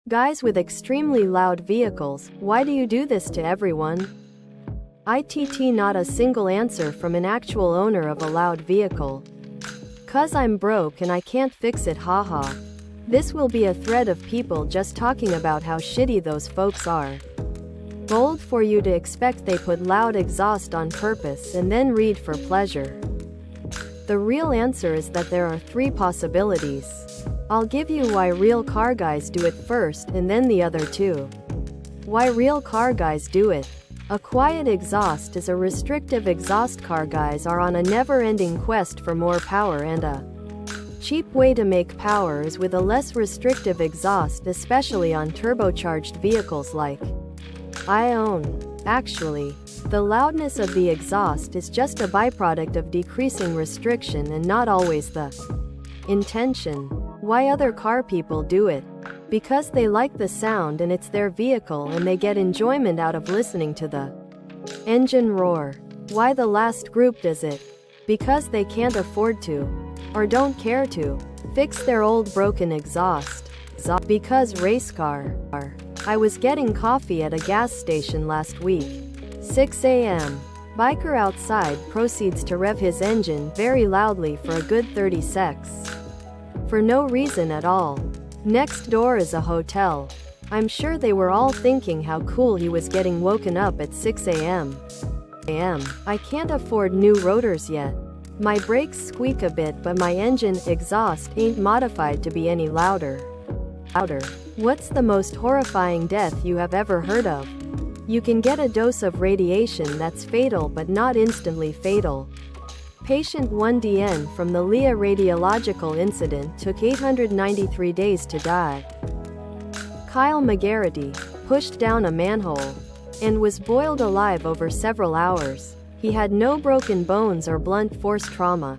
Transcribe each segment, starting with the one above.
Guys with extremely loud vehicles, why do you do this to everyone? ITT not a single answer from an actual owner of a loud vehicle. "'Cause I'm broke and I can't fix it, haha. This will be a thread of people just talking about how shitty those folks are. Bold for you to expect they put loud exhaust on purpose and then read for pleasure. The real answer is that there are 3 possibilities. I'll give you why real car guys do it first and then the other 2. Why real car guys do it. A quiet exhaust is a restrictive exhaust. Car guys are on a never-ending quest for more power, and a cheap way to make power is with a less restrictive exhaust, especially on turbocharged vehicles like I own. Actually, the loudness of the exhaust is just a byproduct of decreasing restriction and not always the intention. Why other car people do it? Because they like the sound and it's their vehicle and they get enjoyment out of listening to the engine roar. Why the last group does it? Because they can't afford to, or don't care to, fix their old broken exhaust. Because race car. I was getting coffee at a gas station last week. 6 a.m. Biker outside proceeds to rev his engine very loudly for a good 30 secs. For no reason at all. Next door is a hotel. I'm sure they were all thinking how cool he was getting woken up at 6 a.m. I can't afford new rotors yet. My brakes squeak a bit, but my engine exhaust ain't modified to be any louder. What's the most horrifying death you have ever heard of? You can get a dose of radiation that's fatal but not instantly fatal. Patient 1DN from the Leah radiological incident took 893 days to die. Kyle McGarity pushed down a manhole and was boiled alive over several hours. He had no broken bones or blunt force trauma.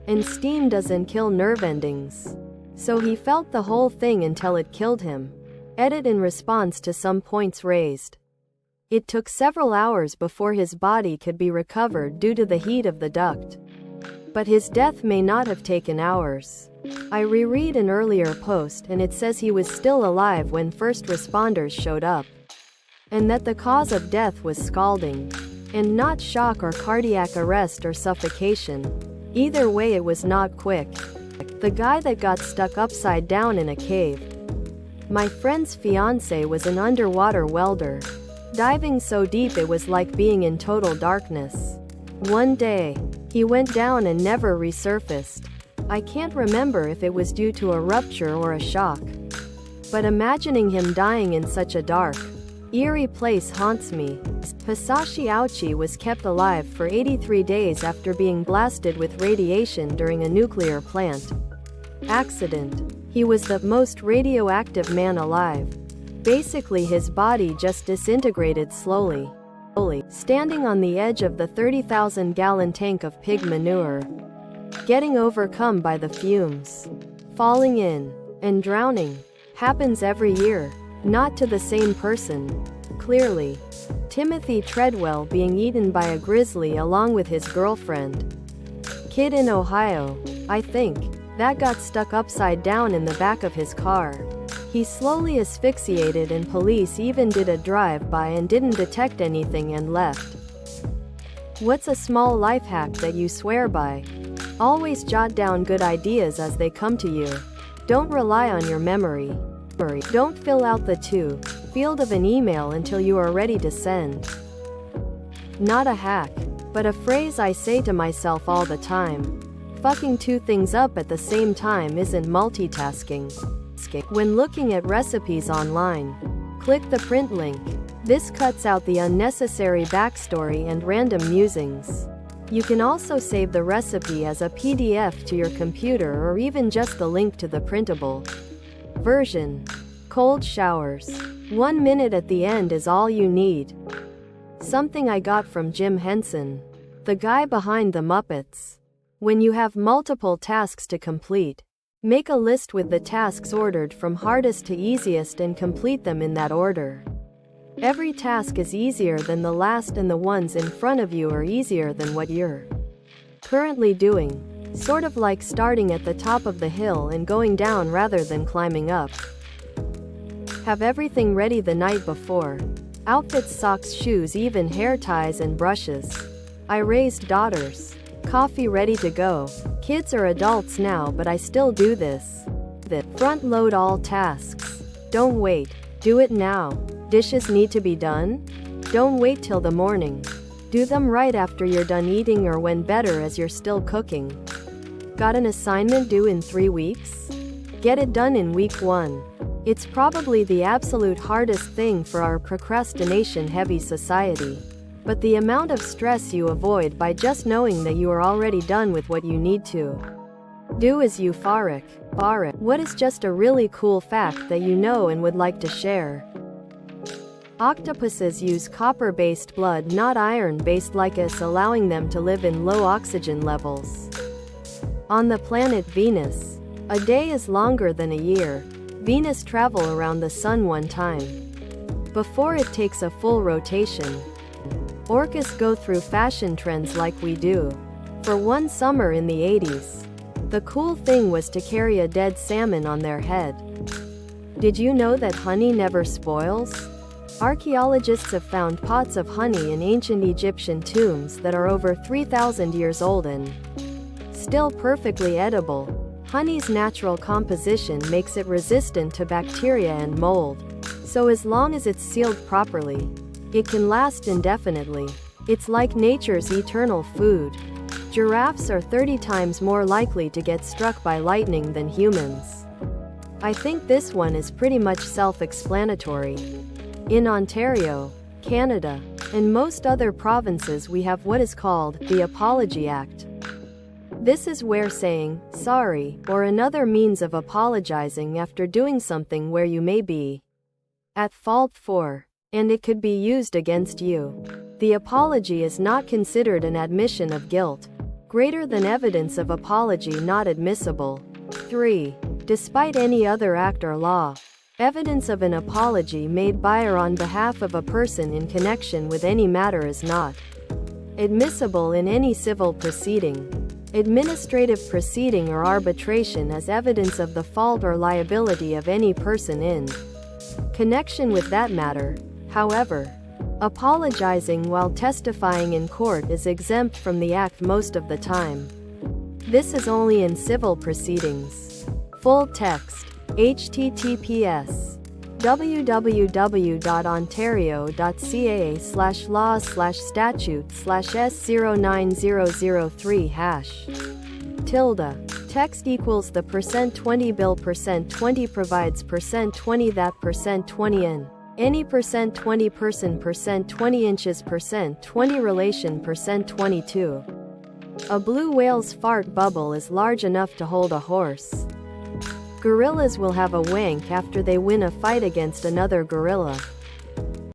And steam doesn't kill nerve endings. So he felt the whole thing until it killed him. Edit in response to some points raised. It took several hours before his body could be recovered due to the heat of the duct. But his death may not have taken hours. I reread an earlier post and it says he was still alive when first responders showed up. And that the cause of death was scalding. And not shock or cardiac arrest or suffocation. Either way, it was not quick. The guy that got stuck upside down in a cave. My friend's fiance was an underwater welder. Diving so deep it was like being in total darkness. One day, he went down and never resurfaced. I can't remember if it was due to a rupture or a shock. But imagining him dying in such a dark, eerie place haunts me. Hisashi Aochi was kept alive for 83 days after being blasted with radiation during a nuclear plant accident. He was the most radioactive man alive. Basically, his body just disintegrated slowly. Standing on the edge of the 30,000-gallon tank of pig manure. Getting overcome by the fumes. Falling in. And drowning. Happens every year. Not to the same person. Clearly. Timothy Treadwell being eaten by a grizzly along with his girlfriend. Kid in Ohio, I think, that got stuck upside down in the back of his car. He slowly asphyxiated and police even did a drive-by and didn't detect anything and left. What's a small life hack that you swear by? Always jot down good ideas as they come to you. Don't rely on your memory. Don't fill out the field of an email until you are ready to send. Not a hack, but a phrase I say to myself all the time. Fucking 2 things up at the same time isn't multitasking. When looking at recipes online, click the print link. This cuts out the unnecessary backstory and random musings. You can also save the recipe as a PDF to your computer or even just the link to the printable version. Cold showers. 1 minute at the end is all you need. Something I got from Jim Henson, the guy behind the Muppets. When you have multiple tasks to complete, make a list with the tasks ordered from hardest to easiest and complete them in that order. Every task is easier than the last and the ones in front of you are easier than what you're currently doing. Sort of like starting at the top of the hill and going down rather than climbing up. Have everything ready the night before. Outfits, socks, shoes, even hair ties and brushes. I raised daughters. Coffee ready to go. Kids are adults now, but I still do this. Front load all tasks. Don't wait. Do it now. Dishes need to be done? Don't wait till the morning. Do them right after you're done eating, or when better, as you're still cooking. Got an assignment due in 3 weeks? Get it done in week 1. It's probably the absolute hardest thing for our procrastination-heavy society. But the amount of stress you avoid by just knowing that you are already done with what you need to do is euphoric. What is just a really cool fact that you know and would like to share? Octopuses use copper-based blood, not iron-based like us, allowing them to live in low oxygen levels. On the planet Venus, a day is longer than a year. Venus travels around the Sun one time before it takes a full rotation. Orcas go through fashion trends like we do. For one summer in the 80s, the cool thing was to carry a dead salmon on their head. Did you know that honey never spoils? Archaeologists have found pots of honey in ancient Egyptian tombs that are over 3,000 years old and still perfectly edible. Honey's natural composition makes it resistant to bacteria and mold. So as long as it's sealed properly, it can last indefinitely. It's like nature's eternal food. Giraffes are 30 times more likely to get struck by lightning than humans. I think this one is pretty much self-explanatory. In Ontario, Canada, and most other provinces, we have what is called the Apology Act. This is where saying sorry or another means of apologizing after doing something where you may be at fault for, and it could be used against you. The apology is not considered an admission of guilt. Greater than evidence of apology not admissible. 3. Despite any other act or law, evidence of an apology made by or on behalf of a person in connection with any matter is not admissible in any civil proceeding, administrative proceeding, or arbitration as evidence of the fault or liability of any person in connection with that matter. However, apologizing while testifying in court is exempt from the act most of the time. This is only in civil proceedings. Full text: https www.ontario.ca/laws/statute/S09003#. Text equals the %20 bill, %20 provides, %20 that, %20 in any, %20 person, %20 inches, %20 relation, %22. A blue whale's fart bubble is large enough to hold a horse. Gorillas will have a wank after they win a fight against another gorilla.